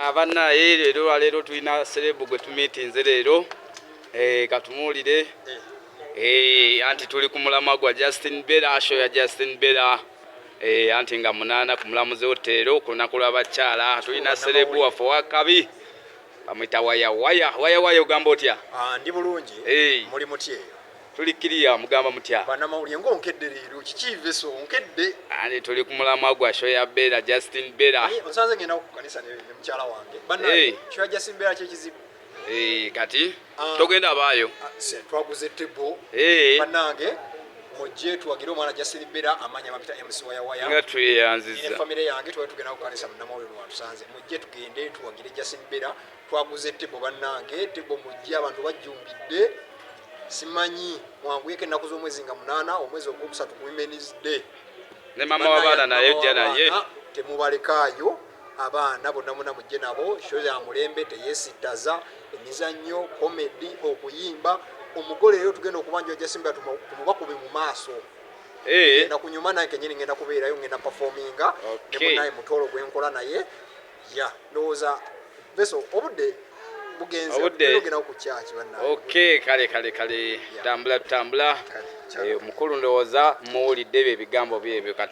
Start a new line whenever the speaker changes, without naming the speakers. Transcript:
Abana leero tulina celebu gwe tumiitinze leero katumuulire anti tuli ku mulamwa gwa Justin Bbela show ya Justin Bbela anti nga munaana ku Mulamuzi hotel ku lunaku lw'abakyala tulina celebu waffe wakabi bamwita waya ogamba otya?
Ndi bulungi muli mutya eyo?
Tulikiriya mugamba mutya?
Bannamawulire ng'onkedde leero kikiive so onkedde
anti tuli ku mulamwa gwa show ya Bbela Justin Bbela
onsanze ngenda ku kanisa ne mukyala wange bannaye show ya Justin Bbela kyekizibu
kati togenda baayo
twaguze tebo bannange mujje tuwagire omwana Yasin Bbela amanya mapita MC waya
nga tweyanziza
ne family yange tugenda ku kanisa munnamawulire watusanze mujje tugende tuwagire Yasin Bbela twaguze tebo bannange tebo mujje abantu bajjumbidde simanyi mwanguyeko ennaku z'omwezi nga 8 omwezi ogwokusatu ku Women's Day
ne mama w'abaana naye ojja naye
temubalekaayo abaana bonna muna mujje nabo show ya mulembe teyesittaza emizannyo comedy okuyimba omugole leero tugenda okubanja Yasin Bbela tumubakube mu maaso na kunyuma nange kenyini ngenda kubeerayo ngenda performinga ne munaye Mutoolo gwenkola naye ya ndowooza beso obudde bugenze ogenda ku church bannaye
kale tambula omukulu ndowooza muwulidde ebyo ebigambo byebyo kati